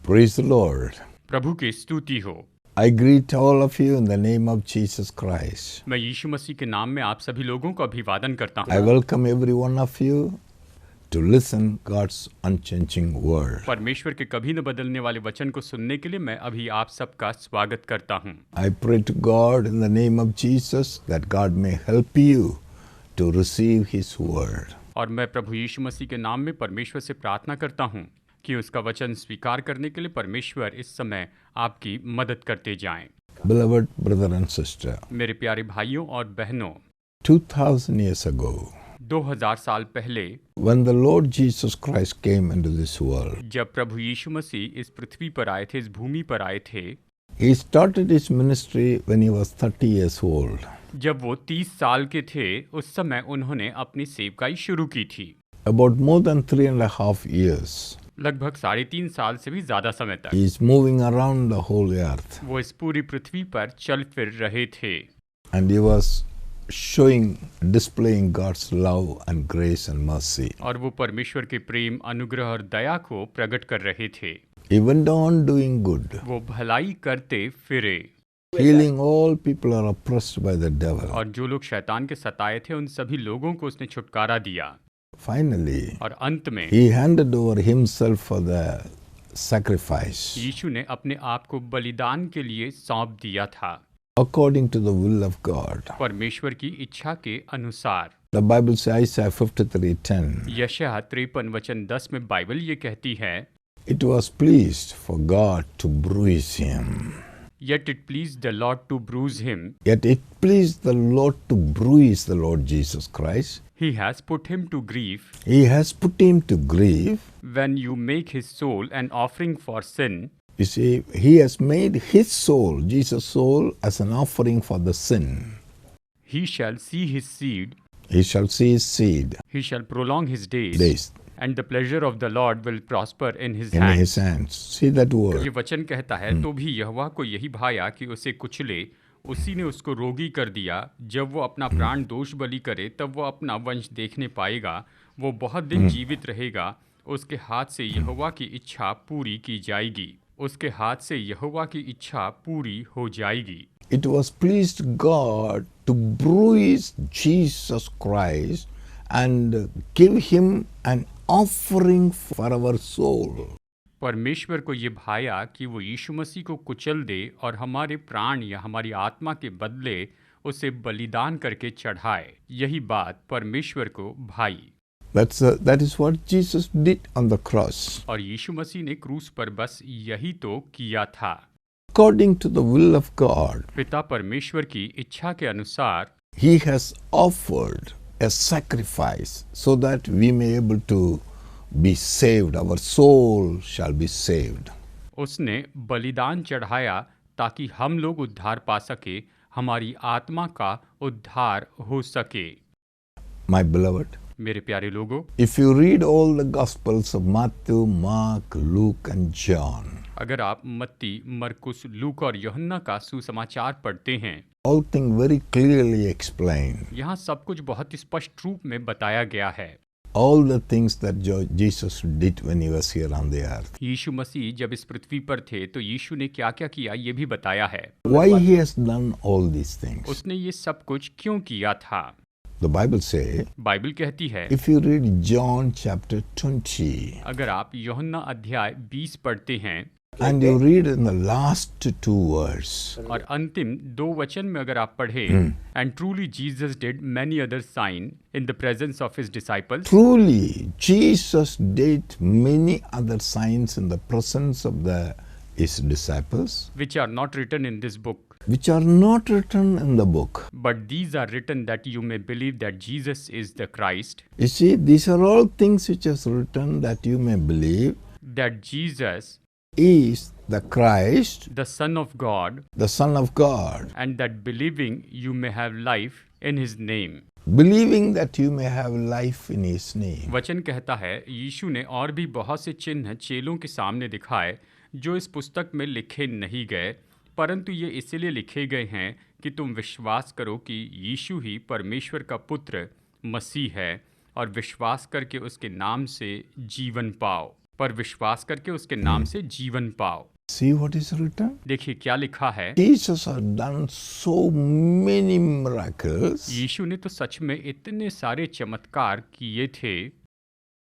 Praise the Lord. प्रभु की स्तुति हो। I greet all of you in the name of Jesus Christ. मैं यीशु मसीह के नाम में आप सभी लोगों को अभिवादन करता I हूँ। welcome every one of you to listen God's unchanging word. परमेश्वर के कभी न बदलने वाले वचन को सुनने के लिए मैं अभी आप सबका स्वागत करता हूँ। I pray to God in the name of Jesus that God may help you to receive His word. और मैं प्रभु यीशु मसीह के नाम में परमेश्वर से प्रार्थना करता हूँ कि उसका वचन स्वीकार करने के लिए परमेश्वर इस समय आपकी मदद करते जाएं। Beloved brother and sister, मेरे प्यारे भाइयों और बहनों, 2000 years ago, 2000 साल पहले when the Lord Jesus Christ came into this world, जब प्रभु यीशु मसीह इस पृथ्वी पर आए थे, इस भूमि पर आए थे, He started His ministry when He was 30 years old. जब वो 30 साल के थे उस समय उन्होंने अपनी सेवकाई शुरू की थी। About more than 3.5 years, लगभग 3.5 साल से भी ज्यादा समय तक He is moving around the whole earth. वो इस पूरी पृथ्वी पर चल फिर रहे थे And He was displaying God's love and grace and mercy. और वो परमेश्वर के प्रेम, अनुग्रह और दया को प्रकट कर रहे थे। He went on doing good, वो भलाई करते फिरे healing all people who are oppressed by the devil. और जो लोग शैतान के सताए थे उन सभी लोगों को उसने छुटकारा दिया Finally, और अंत में He handed over Himself for the sacrifice यीशु ने अपने आप को बलिदान के लिए सौंप दिया था according to the will of God. परमेश्वर की इच्छा के अनुसार। The Bible says, Isaiah 53:10, यशायाह 53 वचन 10 में बाइबल ये कहती है, It was pleased for God to bruise Him. Yet it pleased the Lord to bruise him. Yet it pleased the Lord to bruise the Lord Jesus Christ. He has put him to grief. He has put Him to grief. When you make his soul an offering for sin, You see, He has made His soul, Jesus' soul, as an offering for the sin. he shall see his seed, He shall see His seed he shall prolong his days, days and the pleasure of the Lord will prosper in his in hands. His hands. See that ये word. वचन कहता है, तो भी यहोवा को यही भाया कि उसे कुचले, उसी ने उसको रोगी कर दिया। जब वो अपना प्राण दोष बलि करे तब वो अपना वंश देखने पाएगा, वो बहुत दिन जीवित रहेगा। उसके हाथ से यहोवा की इच्छा पूरी की जाएगी, उसके हाथ से यहोवा की इच्छा पूरी हो जाएगी। It was pleased God to bruise Jesus Christ and give Him an offering for our soul. परमेश्वर को ये भाया कि वो यीशु मसीह को कुचल दे और हमारे प्राण या हमारी आत्मा के बदले उसे बलिदान करके चढ़ाए। यही बात परमेश्वर को भाई। That is what Jesus did on the cross. और यीशु मसीह ने क्रूस पर बस यही तो किया था। According to the will of God, पिता परमेश्वर की इच्छा के अनुसार He has offered a sacrifice so that we may able to be saved. Our soul shall be saved. उसने बलिदान चढ़ाया ताकि हम लोग उद्धार पा सके, हमारी आत्मा का उद्धार हो सके। My beloved, मेरे प्यारे लोगों, if you read all the Gospels of Matthew, Mark, Luke and John, अगर आप मत्ती, मरकुस, लूक और यूहन्ना का सुसमाचार पढ़ते हैं, all things very clearly explained. यहाँ सब कुछ बहुत स्पष्ट रूप में बताया गया है। All the things that Jesus did when He was here on the earth. यीशु मसीह जब इस पृथ्वी पर थे तो यीशु ने क्या क्या किया ये भी बताया है। Why He has done all these things? उसने ये सब कुछ क्यों किया था? The Bible says, बाइबल कहती है, if you read John chapter 20, अगर आप यूहन्ना अध्याय 20 पढ़ते हैं and you read in the last two words, और अंतिम 2 वचन में अगर आप पढ़ें, and truly Jesus did many other sign in the presence of his disciples, truly Jesus did many other signs in the presence of His disciples, which are not written in this book, which are not written in the book. but these are written that you may believe that Jesus is the Christ, You see, these are all things which is written that you may believe that Jesus is the Christ, the Son of God, the Son of God, and that believing you may have life in his name. believing that you may have life in His name. वचन कहता है, यीशु ने और भी बहुत से चिन्ह चेलों के सामने दिखाए जो इस पुस्तक में लिखे नहीं गए, परंतु ये इसलिए लिखे गए हैं कि तुम विश्वास करो कि यीशु ही परमेश्वर का पुत्र मसीह है और विश्वास करके उसके नाम से जीवन पाओ। पर विश्वास करके उसके नाम से जीवन पाओ। See what is written? देखिए क्या लिखा है। Jesus has done so many miracles. यीशु ने तो सच में इतने सारे चमत्कार किए थे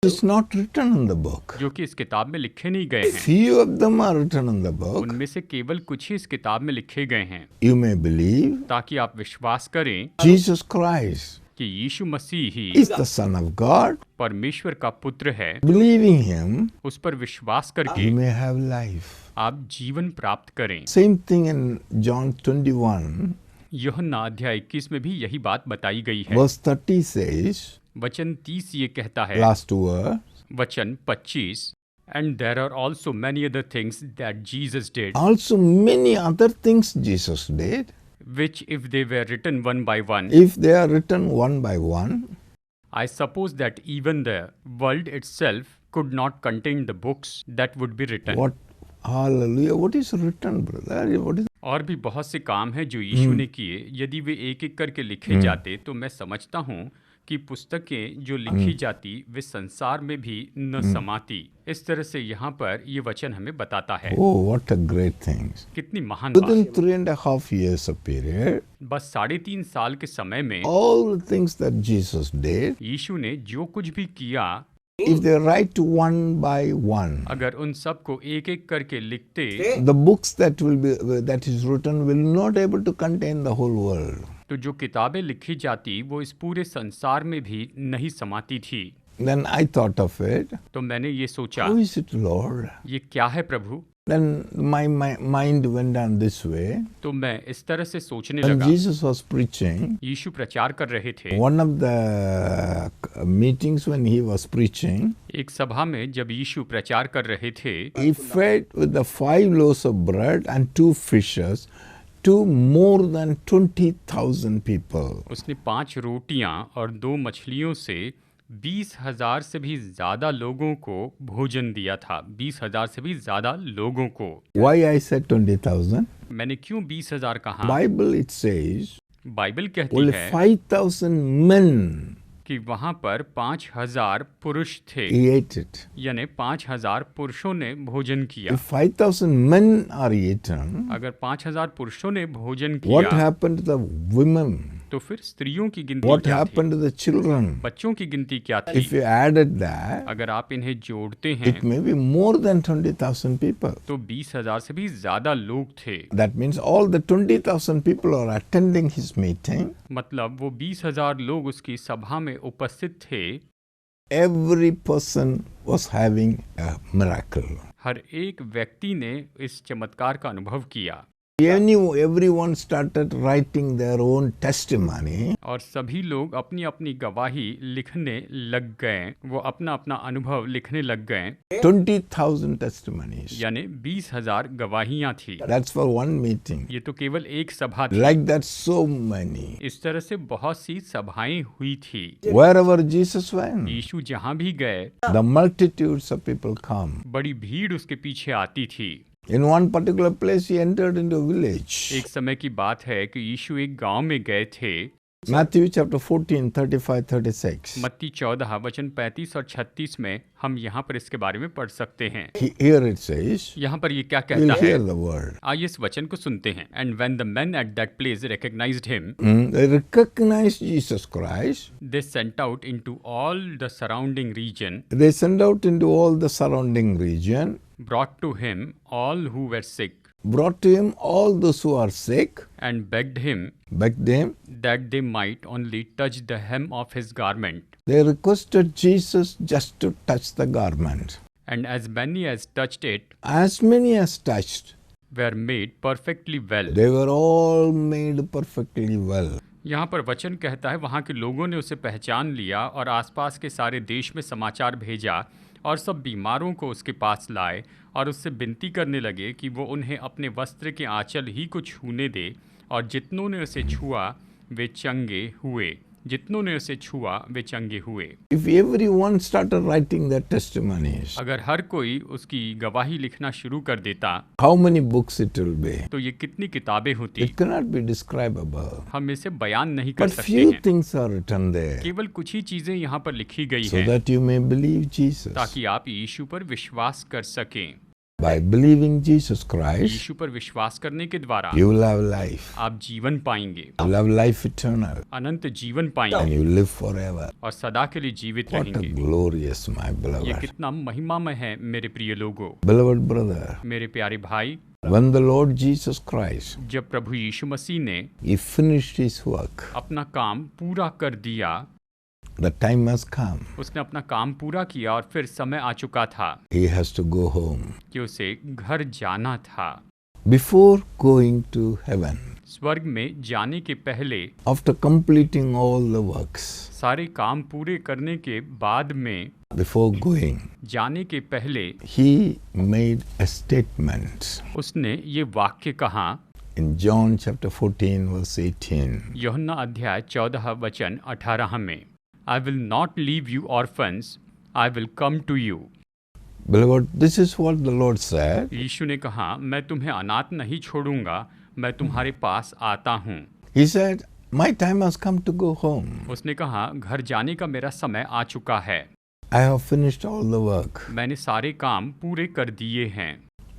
It's not written in the book. जो कि इस किताब में लिखे नहीं गए हैं। Few of them are written in the book. उनमें से केवल कुछ ही इस किताब में लिखे गए हैं, You may believe ताकि आप विश्वास करें Jesus Christ कि यीशु मसीह ही is the Son of God. परमेश्वर का पुत्र है। Believing Him, उस पर विश्वास करके you may have life. आप जीवन प्राप्त करें। Same thing in John 21, यूहन्ना अध्याय 21 में भी यही बात बताई गई है। verse 30 says, वचन 30 ये कहता है, last word, वचन 25, and there are also many other things that Jesus did also many other things Jesus did. which if they were written one by one, If they are written one by one, I suppose that even the world itself could not contain the books that would be written. what, hallelujah, what is written, brother? What is और भी बहुत से काम हैं जो यीशु ने किए। यदि वे एक एक करके लिखे जाते तो मैं समझता हूँ कि पुस्तकें जो लिखी जाती वे संसार में भी न समाती। इस तरह से यहाँ पर ये वचन हमें बताता है। Oh, what a great thing. कितनी महान Within बात। 3.5 years of period, बस 3.5 साल के समय में all the things that Jesus did, यीशु ने जो कुछ भी किया, if they write one by one, अगर उन सब को एक एक करके लिखते the books that is written will not able to contain the whole world. तो जो किताबें लिखी जाती वो इस पूरे संसार में भी नहीं समाती थी। Then I thought of it. तो मैंने ये सोचा, How is it, Lord? ये क्या है प्रभु। Then my mind went down this way. तो मैं इस तरह से सोचने When लगा। Jesus was preaching, यीशु प्रचार कर रहे थे। one of the meetings when he was preaching, एक सभा में जब यीशु प्रचार कर रहे थे, he fed with the 5 loaves of bread and 2 fishes to more than 20,000 people. उसने 5 रोटियां और 2 मछलियों से 20,000 से भी ज्यादा लोगों को भोजन दिया था। 20,000 से भी ज्यादा लोगों को। Why I said 20,000? मैंने क्यों 20,000 कहा? Bible it says बाइबल कहती only है 5,000 men कि वहां पर 5,000 पुरुष थे, ate it. यानी 5,000 पुरुषों ने भोजन किया। If 5,000 men are eaten, अगर 5,000 पुरुषों ने भोजन what किया happened to the women? तो फिर स्त्रियों की गिनती What क्या थी? happened to the children? बच्चों की गिनती क्या If थी? you added that, अगर आप इन्हें जोड़ते हैं it may be more than 20,000 people. तो 20,000 से भी ज्यादा लोग थे। That means all the 20,000 people are attending his meeting. मतलब वो 20,000 लोग उसकी सभा में उपस्थित थे। Every person was having a miracle. हर एक व्यक्ति ने इस चमत्कार का अनुभव किया Everyone started writing their own testimony. और सभी लोग अपनी अपनी गवाही लिखने लग गए। वो अपना अपना अनुभव लिखने लग गए। 20,000 testimonies. यानी 20,000 गवाहियां थी। That's for one meeting. ये तो केवल एक सभा थी। Like that, so many. इस तरह से बहुत सी सभाएं हुई थी। Wherever Jesus went, यीशु जहां भी गए the multitudes of people come. बड़ी भीड़ उसके पीछे आती थी। In one particular place, he entered into a village. एक समय की बात है कि यीशु एक गांव में गए थे। Matthew chapter 14, 35, 36. मत्ती 14 वचन 35 और 36 में हम यहाँ पर इसके बारे में पढ़ सकते हैं। Here it says, यहाँ पर ये क्या you'll कहता hear है? the word. आइए इस वचन को सुनते हैं। And when the men at that place recognized him, They recognized Jesus Christ. they sent out into all the surrounding region, They sent out into all the surrounding region, brought to him all who were sick, brought to him all those who are sick, and begged him begged him. that they might only touch the hem of his garment. They requested Jesus just to touch the garment. And as many as touched it As many as touched, were made perfectly well. they were all made perfectly well. यहाँ पर वचन कहता है वहाँ के लोगों ने उसे पहचान लिया और आसपास के सारे देश में समाचार भेजा और सब बीमारों को उसके पास लाए और उससे विनती करने लगे कि वो उन्हें अपने वस्त्र के आंचल ही को छूने दे, और जितनों ने उसे छुआ वे चंगे हुए। जितनों ने उसे छुआ वे चंगे हुए। If everyone started writing their testimonies, अगर हर कोई उसकी गवाही लिखना शुरू कर देता how many books it will be? तो ये कितनी किताबें होती, It cannot be describable. हम इसे बयान नहीं कर But सकते few हैं। things are written there केवल कुछ ही चीजें यहाँ पर लिखी गई so हैं that you may believe Jesus. ताकि आप यीशु पर विश्वास कर सकें। By believing Jesus Christ, यीशु पर विश्वास करने के द्वारा you will have life. आप जीवन पाएंगे, You will have life eternal अनंत जीवन and पाएंगे you live forever. और सदा के लिए जीवित What a रहेंगे। glorious, my ये beloved. कितना महिमामय है मेरे प्रिय लोगों, Beloved brother, मेरे प्यारे भाई। when the Lord Jesus Christ, जब प्रभु यीशु मसीह ने He finished His work, अपना काम पूरा कर दिया, the time has come. उसने अपना काम पूरा किया और फिर समय आ चुका था He has to go home. कि उसे घर जाना था। Before going to heaven, स्वर्ग में जाने के पहले, after completing all the works, सारे काम पूरे करने के बाद में, before going, जाने के पहले He made a statement उसने ये वाक्य कहा in John chapter 14 verse 18. यूहन्ना अध्याय 14 वचन 18 में, I will not leave you orphans, I will come to you। Beloved, this is what the Lord said. यीशु ने कहा, मैं तुम्हें अनाथ नहीं छोड़ूंगा, मैं तुम्हारे पास आता हूँ। He said, my time has come to go home. उसने कहा, घर जाने का मेरा समय आ चुका है, I have finished all the work. मैंने सारे काम पूरे कर दिए हैं।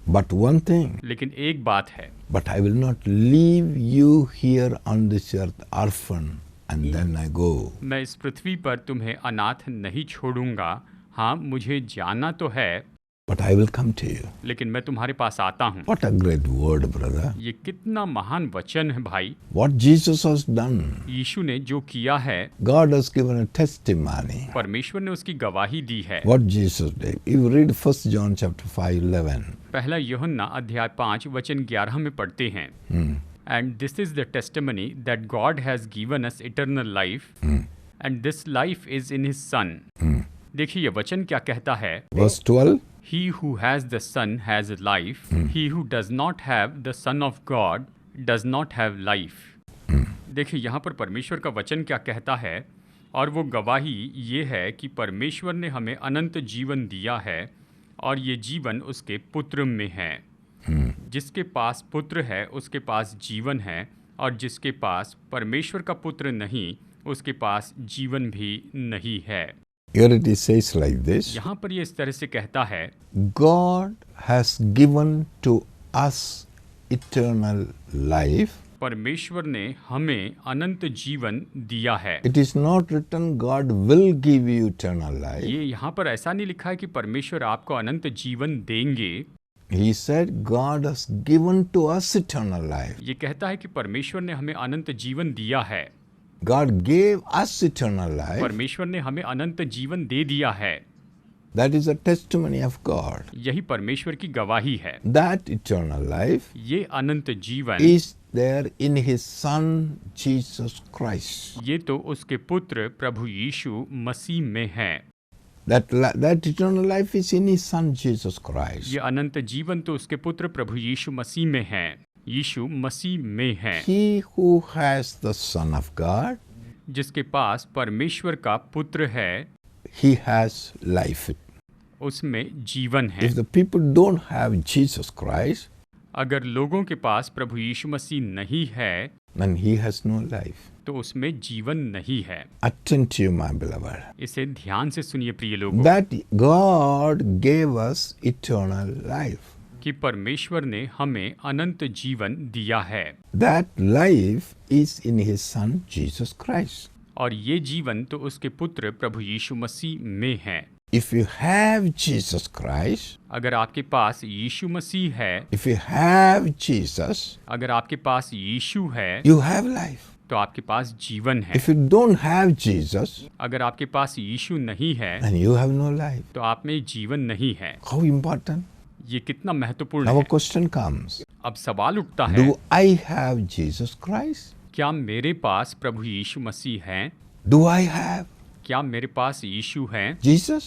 But one thing, लेकिन एक बात है, but I will not leave you here on this earth orphan and then I go. मैं इस पृथ्वी पर तुम्हें अनाथ नहीं छोड़ूंगा। हाँ, मुझे जाना तो है, But I will come to you. लेकिन मैं तुम्हारे पास आता हूँ। What a great word, brother. ये कितना महान वचन है भाई। What Jesus has done. यीशु ने जो किया है, God has given a testimony. परमेश्वर ने उसकी गवाही दी है। What Jesus did. You read 1 John chapter 5:11. पहला यूहन्ना अध्याय 5 वचन 11 में पढ़ते हैं, and this is the testimony that God has given us eternal life and this life is in his son. देखिए ये वचन क्या कहता है, Verse 12. He who has the Son has life. He who does not have the Son of God does not have life. देखिए यहाँ पर परमेश्वर का वचन क्या कहता है, और वो गवाही ये है कि परमेश्वर ने हमें अनंत जीवन दिया है और ये जीवन उसके पुत्र में है। जिसके पास पुत्र है उसके पास जीवन है, और जिसके पास परमेश्वर का पुत्र नहीं उसके पास जीवन भी नहीं है। Here it says like this. यहाँ पर ये इस तरह से कहता है, God has given to us eternal life. परमेश्वर ने हमें अनंत जीवन दिया है। It is not written God will give you eternal life. ये यहाँ पर ऐसा नहीं लिखा है कि परमेश्वर आपको अनंत जीवन देंगे। He said God has given to us eternal life. ये कहता है कि परमेश्वर ने हमें अनंत जीवन दिया है। God gave us eternal life. परमेश्वर ने हमें अनंत जीवन दे दिया है। That is a testimony of God. यही परमेश्वर की गवाही है। That eternal life ये अनंत जीवन is there in His Son Jesus Christ. ये तो उसके पुत्र प्रभु यीशु मसीह में है। That eternal life is in His Son Jesus Christ. ये अनंत जीवन तो उसके पुत्र प्रभु यीशु मसीह में है। यीशु मसीह में है। He who has the Son of God, जिसके पास परमेश्वर का पुत्र है, he has life. उसमें जीवन है। If the people don't have Jesus Christ, अगर लोगों के पास प्रभु यीशु मसीह नहीं है then he has no life. तो उसमें जीवन नहीं है। Attend to you, my beloved. इसे ध्यान से सुनिए प्रिय लोगों, That God gave us eternal life. कि परमेश्वर ने हमें अनंत जीवन दिया है। That life is in His Son Jesus Christ. और ये जीवन तो उसके पुत्र प्रभु यीशु मसीह में है। If you have Jesus Christ, अगर आपके पास यीशु मसीह है, if you have Jesus, अगर आपके पास यीशु है, you have life. तो आपके पास जीवन है। If you don't have Jesus, अगर आपके पास यीशु नहीं है, then you have no life. तो आप में जीवन नहीं है। How important? ये कितना महत्वपूर्ण Now है। a question comes. अब सवाल उठता है, Do I have Jesus Christ? क्या मेरे पास प्रभु यीशु मसीह है? Do I have क्या मेरे पास यीशु है? Jesus?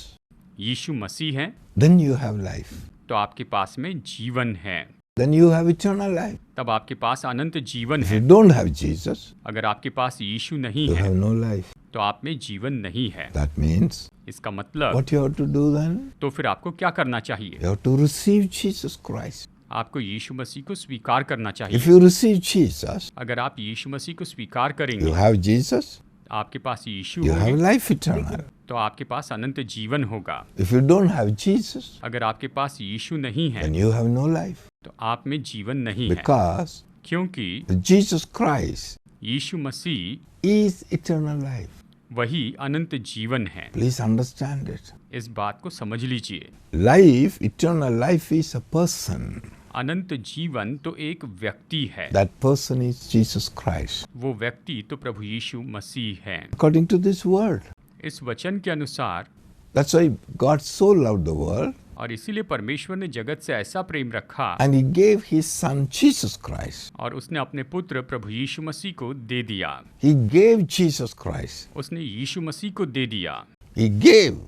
यीशु मसीह है? Then you have life. तो आपके पास में जीवन है। then you have eternal life. तब आपके पास अनंत जीवन If है। you don't have Jesus, अगर आपके पास यीशु नहीं you है have no life. तो आप में जीवन नहीं है। That means इसका मतलब what you have to do then? तो फिर आपको क्या करना चाहिए? You have to receive Jesus Christ. आपको यीशु मसीह को स्वीकार करना If चाहिए। you receive Jesus, अगर आप यीशु मसीह को स्वीकार you करेंगे, have Jesus, आपके पास यीशु you have होंगे, life eternal. तो आपके पास अनंत जीवन होगा। If you don't have Jesus, अगर आपके पास यीशु नहीं है then you have no life. तो आप में जीवन नहीं है, Because क्योंकि Jesus Christ Yeshu Masih is eternal life. वही अनंत जीवन है। Please understand it. इस बात को समझ लीजिए। Life, eternal life is a person. अनंत जीवन तो एक व्यक्ति है। That person is Jesus Christ. वो व्यक्ति तो प्रभु यीशु मसीह है। According to this word. इस वचन के अनुसार, That's why God so loved the world और इसीलिए परमेश्वर ने जगत से ऐसा प्रेम रखा and He gave His Son Jesus Christ. और उसने अपने पुत्र प्रभु यीशु मसीह को दे दिया। He gave Jesus Christ. उसने यीशु मसीह को दे दिया। He gave.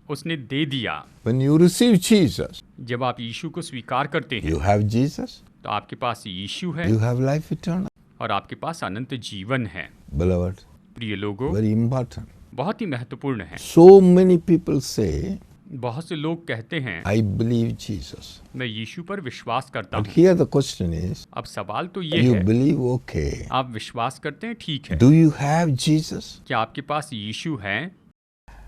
उसने दे दिया। When you receive Jesus, जब आप यीशु को स्वीकार करते हैं you have Jesus, तो आपके पास यीशु है you have life eternal. और आपके पास अनंत जीवन है। Beloved, प्रिय लोगों, very important. बहुत ही महत्वपूर्ण है। So many people say, बहुत से लोग कहते हैं I believe Jesus. मैं यीशु पर विश्वास करता But हूँ। here the question is, अब सवाल तो ये you है, believe, okay. आप विश्वास करते हैं, ठीक है, Do you have Jesus? क्या आपके पास यीशु है?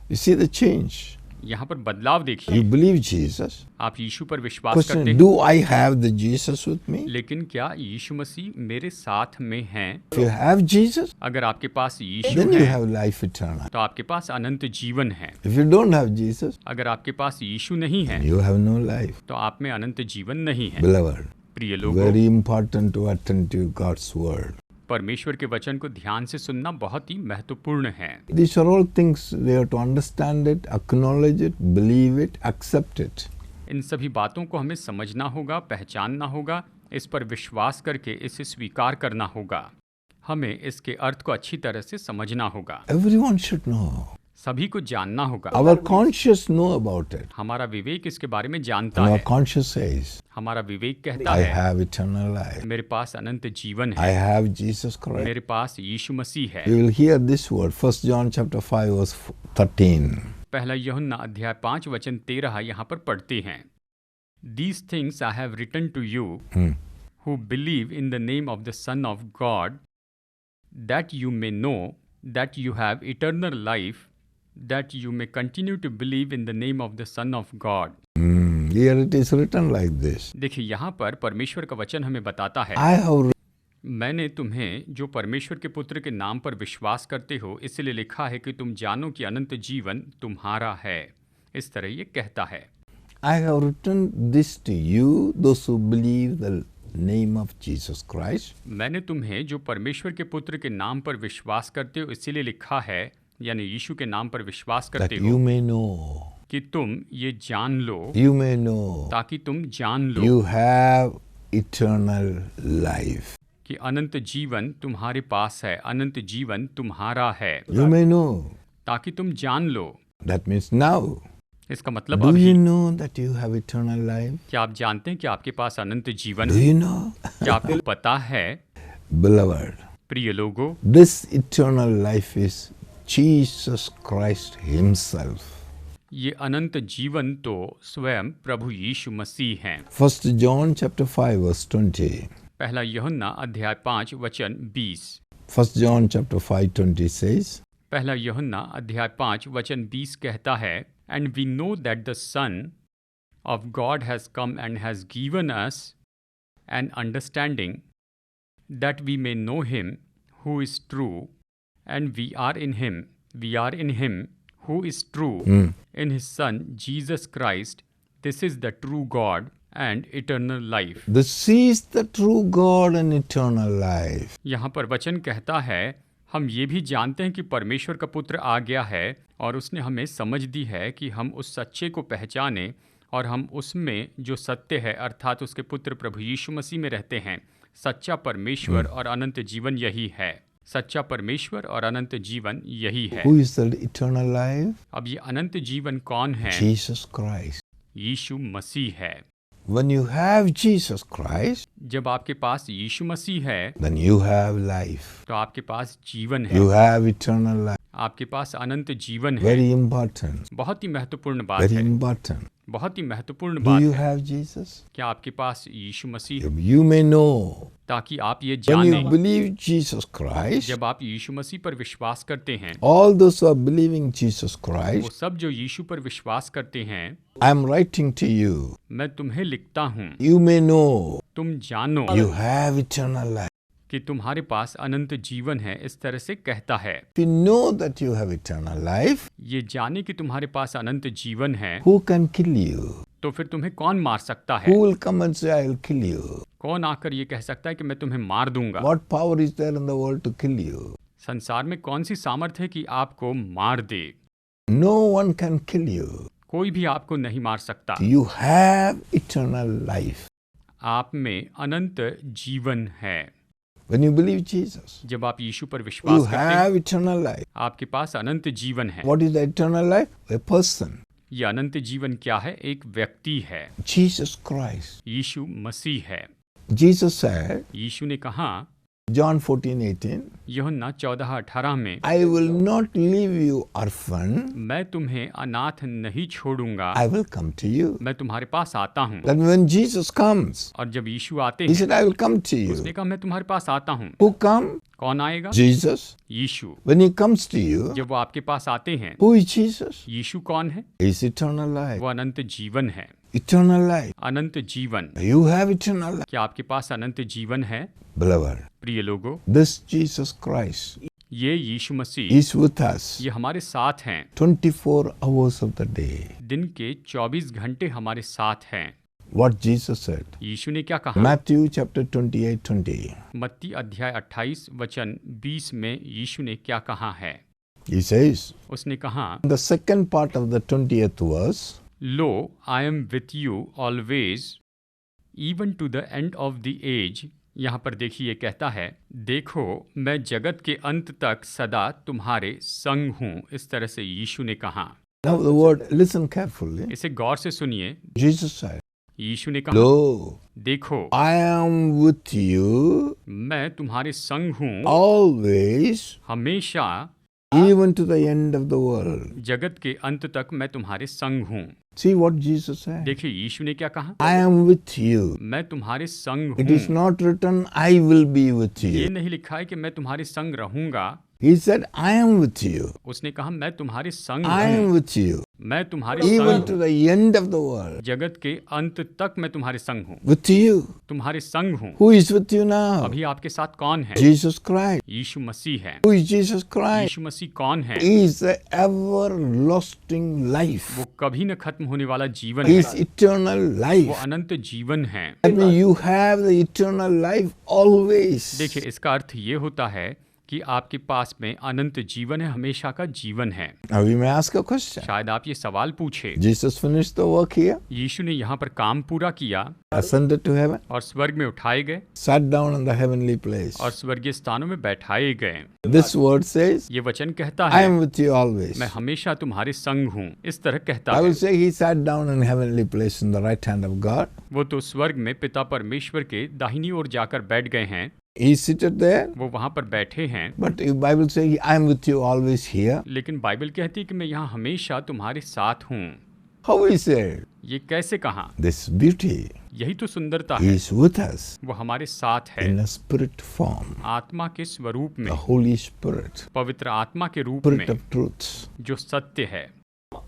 You see the change. यहाँ पर बदलाव You देखिए। believe Jesus. आप यीशु पर विश्वास Question, करते हैं, do I have the Jesus with me? लेकिन क्या यीशु मसीह मेरे साथ में हैं? If you have Jesus, अगर आपके पास यीशु then you है have life eternal. तो आपके पास अनंत जीवन है। If you don't have Jesus, अगर आपके पास यीशु नहीं है you have no life. तो आप में अनंत जीवन नहीं है। Beloved, प्रिय लोगों, very important to attend to God's word. परमेश्वर के वचन को ध्यान से सुनना बहुत ही महत्वपूर्ण है। These are all things we have to understand it, acknowledge it, believe it, accept it. इन सभी बातों को हमें समझना होगा, पहचानना होगा, इस पर विश्वास करके इसे स्वीकार करना होगा। हमें इसके अर्थ को अच्छी तरह से समझना होगा। Everyone should know. सभी को जानना होगा। Our conscience know about it. हमारा विवेक इसके बारे में जानता And our है। conscience says, हमारा विवेक कहता I है have eternal life. मेरे पास अनंत जीवन I है, have Jesus Christ. मेरे पास यीशु मसीह है। We will hear this word, 1 John chapter 5 verse 13. पहला यूहन्ना अध्याय 5 वचन 13 यहाँ पर पढ़ते हैं। These things I have written to you who believe in the name of the Son of God, that you may know that you have eternal life, that you may continue to believe in the name of the Son of God. Here it is written like this. देखिए यहाँ पर परमेश्वर का वचन हमें बताता है, I have मैंने तुम्हें जो परमेश्वर के पुत्र के नाम पर विश्वास करते हो इसलिए लिखा है कि तुम जानो कि अनंत जीवन तुम्हारा है। इस तरह ये कहता है, I have written this to you, those who believe the name of Jesus Christ, मैंने तुम्हें जो परमेश्वर के पुत्र के नाम पर विश्वास करते हो इसीलिए लिखा है, यानी यीशु के नाम पर विश्वास that करते you हो may know. कि तुम ये जान लो, You may know. ताकि तुम जान लो You have eternal life. कि अनंत जीवन तुम्हारे पास है, अनंत जीवन तुम्हारा है। You may know. ताकि तुम जान लो, That means now. इसका मतलब Do अभी। you know that you have eternal life? क्या आप जानते हैं कि आपके पास अनंत जीवन Do है? you know? क्या आपको पता है? Beloved, प्रिय लोगों, this eternal life is Jesus Christ Himself. ये अनंत जीवन तो स्वयं प्रभु यीशु मसीह हैं। 1 John chapter 5 verse 20. पहला यूहन्ना अध्याय 5 वचन 20। 1 John chapter 5:20 says, पहला यूहन्ना अध्याय 5 वचन 20 कहता है, and we know that the son of God has come and has given us an understanding that we may know him who is true, and we are in him who is true in his son Jesus Christ. This is the true God and eternal life. This is the true God and eternal life. यहाँ पर वचन कहता है, हम ये भी जानते हैं कि परमेश्वर का पुत्र आ गया है और उसने हमें समझ दी है कि हम उस सच्चे को पहचाने और हम उसमें जो सत्य है अर्थात उसके पुत्र प्रभु यीशु मसीह में रहते हैं। सच्चा परमेश्वर और अनंत जीवन यही है। सच्चा परमेश्वर और अनंत जीवन यही है। Who is the eternal life? अब ये अनंत जीवन कौन है? Jesus Christ. यीशु मसीह है। When you have Jesus Christ, जब आपके पास यीशु मसीह है then you have life. तो आपके पास जीवन है, You have eternal life. आपके पास अनंत जीवन है। Very important. बहुत ही महत्वपूर्ण बात Very है, important. बहुत ही महत्वपूर्ण Do बात you है। have Jesus? क्या आपके पास यीशु मसीह है? You may know. ताकि आप ये When you जानें, believe Jesus Christ, जब आप यीशु मसीह पर विश्वास करते हैं, all those who are believing Jesus वो Christ, सब जो यीशु पर विश्वास करते हैं, I am writing to you. मैं तुम्हें लिखता हूँ, You may know तुम जानो you have eternal life. कि तुम्हारे पास अनंत जीवन है। इस तरह से कहता है, If you know that you have eternal life, ये जाने कि तुम्हारे पास अनंत जीवन है, who can kill you? तो फिर तुम्हें कौन मार सकता है? Who will come and say, I will kill you? कौन आकर ये कह सकता है कि मैं तुम्हें मार दूंगा? What power is there in the world to kill you? संसार में कौन सी सामर्थ है कि आपको मार दे? No one can kill you. कोई भी आपको नहीं मार सकता। You have eternal life. आप में अनंत जीवन है। When you believe Jesus, जब आप यीशु पर you विश्वास करते हैं, have eternal life. आपके पास अनंत जीवन है। What is the eternal life? A person. ये अनंत जीवन क्या है? एक व्यक्ति है, Jesus Christ. यीशु मसीह है। Jesus said, यीशु ने कहा John 14:18, यूहन्ना 14:18 में, I will not leave you orphan. मैं तुम्हें अनाथ नहीं छोड़ूंगा, I will come to you. मैं तुम्हारे पास आता हूँ। Then when Jesus comes, और जब यीशु आते he हैं, said, I will come to उसने you. कहा मैं तुम्हारे पास आता हूँ। Who come? कौन आएगा? Jesus. Yeshu. When he comes to you, जब वो आपके पास आते हैं, who is Jesus? यीशु कौन है? He is eternal life. वो अनंत जीवन है। Eternal life. अनंत जीवन। You have eternal life. क्या आपके पास अनंत जीवन है? Beloved, प्रिय लोगों, this Jesus Christ ये यीशु मसीह is with us ये हमारे साथ हैं। 24 hours of the day. दिन के 24 घंटे हमारे साथ हैं। What Jesus said. यीशु ने क्या कहा? Matthew chapter 28:20. मत्ती अध्याय 28 वचन 20 में यीशु ने क्या कहा है? He says, उसने कहा, the second part of the 20th verse, lo I am with you always even to the end of the age. यहाँ पर देखिए कहता है, देखो मैं जगत के अंत तक सदा तुम्हारे संग हूँ। इस तरह से यीशु ने कहा। now the word, listen carefully. इसे गौर से सुनिए। Jesus said, यीशु ने कहा, lo, देखो I am with you मैं तुम्हारे संग हूँ always, हमेशा, even to the end of the world. जगत के अंत तक मैं तुम्हारे संग हूँ। See what Jesus said. देखिए यीशु ने क्या कहा? I am with you. मैं तुम्हारे संग It is हूँ। not written, I will be with ये you. नहीं लिखा है कि मैं तुम्हारे संग रहूंगा। He said, I am with you. उसने कहा मैं तुम्हारे संग I am हूँ, with you. मैं तुम्हारे Even संग to हूँ, the end of the world. जगत के अंत तक मैं तुम्हारे संग हूँ, With you. तुम्हारे संग हूँ। Who is with you now? अभी आपके साथ कौन है? Jesus Christ. यीशु मसीह है। Who is Jesus Christ? यीशु मसीह कौन है? He is the everlasting life. वो कभी न खत्म होने वाला जीवन He है, is eternal वो life. अनंत जीवन है। That means you have the eternal life always. देखिए इसका अर्थ ये होता है कि आपके पास में अनंत जीवन है, हमेशा का जीवन है। Now we may ask a question. शायद आप ये सवाल पूछे, Jesus finished the work here, यीशु ने यहाँ पर काम पूरा किया ascended to heaven, और स्वर्ग में उठाए गए sat down in the heavenly place. और स्वर्गीय स्थानों में बैठाए गए। This word says, ये वचन कहता I है, am with you always. मैं हमेशा तुम्हारे संग हूँ। इस तरह कहता I है। will say he sat down in heavenly place in the right hand of God. वो तो स्वर्ग में पिता परमेश्वर के दाहिनी ओर जाकर बैठ गए हैं, He seated there, वो वहां पर बैठे हैं। but the Bible says I am with you always here. लेकिन बाइबल कहती है कि मैं यहाँ हमेशा तुम्हारे साथ हूँ। How he said? ये कैसे कहा? This beauty. यही तो सुंदरता He है, is with us वो हमारे साथ है, in a spirit form, आत्मा के स्वरूप में, the Holy Spirit, पवित्र आत्मा के रूप Spirit में, of truths. जो सत्य है।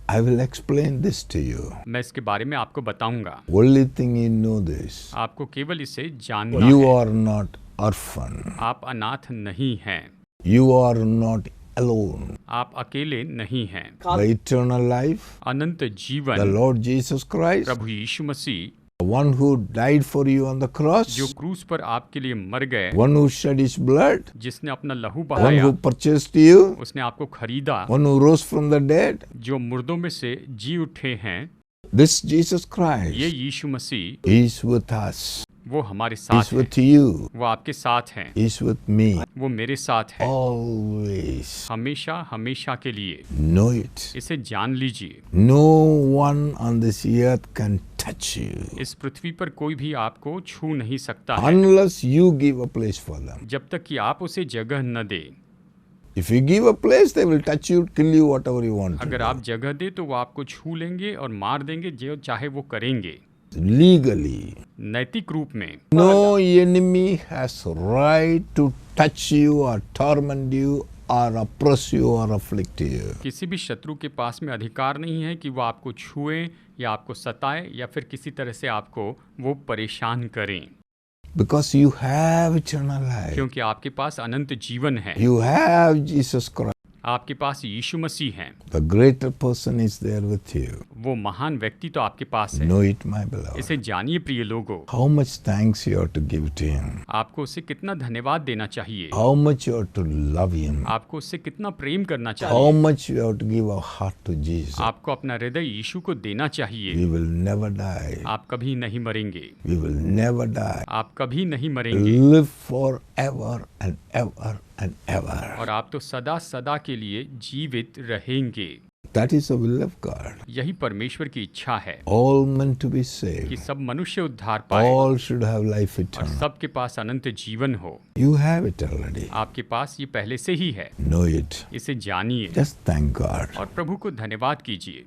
I will explain this to you. मैं इसके बारे में आपको बताऊंगा। Only thing you know this. आपको केवल इसे जानना You है। are not orphan. आप अनाथ नहीं हैं, You are not alone. आप अकेले नहीं हैं। The eternal life, Anant the जीवन, Lord Jesus Christ, Prabhu Yeshu Masih, the one who died for you on the जो cross, क्रूस पर आपके लिए मर गए, one who shed his blood, जिसने अपना लहू one बहाया, who purchased you, उसने आपको खरीदा, one who rose from the dead. जो मुर्दों में से जी उठे हैं, This Jesus ये Christ Yeshu Masih, He is with us. वो हमारे He साथ is है, with you. वो आपके साथ हैं, He is with me. वो मेरे साथ है, Always. हमेशा हमेशा के लिए। Know it. इसे जान लीजिए। No one on this earth can touch you इस पृथ्वी पर कोई भी आपको छू नहीं सकता है unless you give a place for them. जब तक कि आप उसे जगह न दे। If you give a place, they will touch you, kill you, whatever you want to अगर do. आप जगह दे तो वो आपको छू लेंगे और मार देंगे, जो चाहे वो करेंगे। Legally, नैतिक रूप में no enemy has right to touch you or torment you or oppress you or afflict you. किसी भी शत्रु के पास में अधिकार नहीं है कि वो आपको छुए या आपको सताए या फिर किसी तरह से आपको वो परेशान करें, Because you have eternal life. क्योंकि आपके पास अनंत जीवन है। You have Jesus Christ. आपके पास यीशु मसीह है। The greater person is there with you. वो महान व्यक्ति तो आपके पास है। Know it, my beloved. इसे जानिए प्रिय लोगों, How much thanks you have to give to Him. आपको उससे कितना धन्यवाद देना चाहिए, How much you have to love Him. आपको उससे कितना प्रेम करना How चाहिए, much you have to give our heart to Jesus. आपको अपना हृदय यीशु को देना चाहिए। We will never die. आप कभी नहीं मरेंगे, We will never die. आप कभी नहीं मरेंगे Live forever and ever and ever. और आप तो सदा सदा के लिए जीवित रहेंगे। That is the will of God. यही परमेश्वर की इच्छा है All men to be कि saved. सब मनुष्य उद्धार पाए All should have life और eternal. सबके पास अनंत जीवन हो। You have it already. आपके पास ये पहले से ही है, Know it. इसे जानिए Just thank God. और प्रभु को धन्यवाद कीजिए।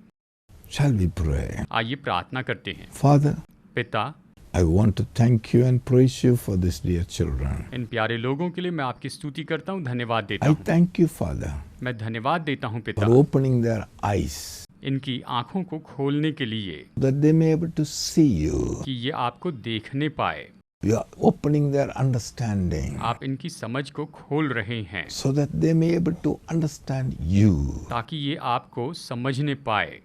Shall we pray? आइए प्रार्थना करते हैं। Father, पिता, I want to thank you and praise you for these dear children. इन प्यारे लोगों के लिए मैं आपकी स्तुति करता हूँ, धन्यवाद देता I हूँ। thank you, Father, मैं धन्यवाद देता हूँ पिता, for opening their eyes इनकी आंखों को खोलने के लिए that they may be able to see you. कि ये आपको देखने पाए। You are opening their understanding आप इनकी समझ को खोल रहे हैं so that they may be able to understand you. ताकि ये आपको समझने पाए।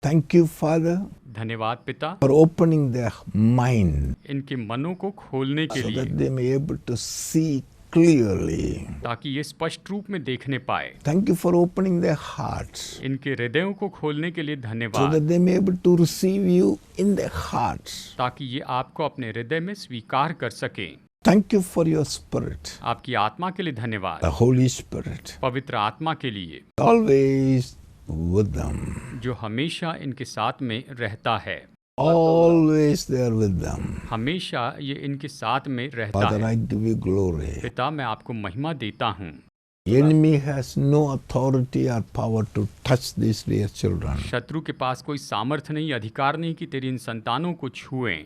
Thank you, Father, धन्यवाद पिता, for opening their mind इनके मनों को खोलने के so that लिए they may be able to see clearly. ताकि ये स्पष्ट रूप में देखने पाए। Thank you for opening their hearts इनके हृदयों को खोलने के लिए so धन्यवाद, that they may be able to receive you in their hearts. ताकि ये आपको अपने हृदय में स्वीकार कर सकें। Thank you for your Spirit, आपकी आत्मा के लिए धन्यवाद, the Holy Spirit, पवित्र आत्मा के लिए, always with them, जो हमेशा इनके साथ में रहता है। always there with them. हमेशा ये इनके साथ में रहता Father, है। I give you glory. पिता, मैं आपको महिमा देता हूँ। The enemy has no authority or power to touch these dear children. शत्रु के पास कोई सामर्थ्य नहीं, अधिकार नहीं कि तेरी इन संतानों को छुएं।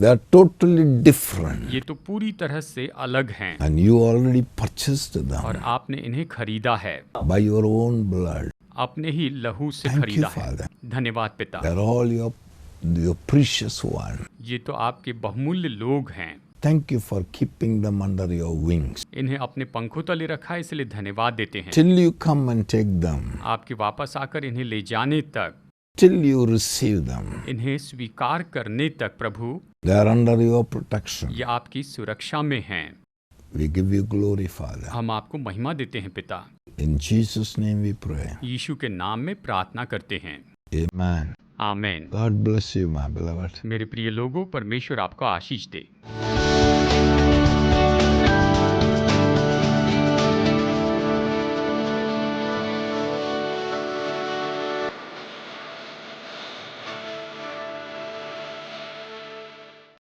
They are totally different. ये तो पूरी तरह से अलग हैं And you already purchased और them आपने इन्हें खरीदा है, by your own blood. अपने ही लहू से Thank you, खरीदा है। Father. धन्यवाद पिता, They are all your precious one. ये तो आपके बहुमूल्य लोग हैं। Thank you for keeping them under your wings. इन्हें अपने पंखों तले रखा है, इसलिए धन्यवाद देते हैं। Till you come and take them. आपके वापस आकर इन्हें ले जाने तक, Till you receive them. इन्हें स्वीकार करने तक प्रभु, They are under your protection. ये आपकी सुरक्षा में हैं। We give you glory, Father. हम आपको महिमा देते हैं पिता। In Jesus' name we pray. यीशु के नाम में प्रार्थना करते हैं। Amen. Amen. God bless you, my beloved. मेरे प्रिय लोगों, परमेश्वर आपको आशीष दे।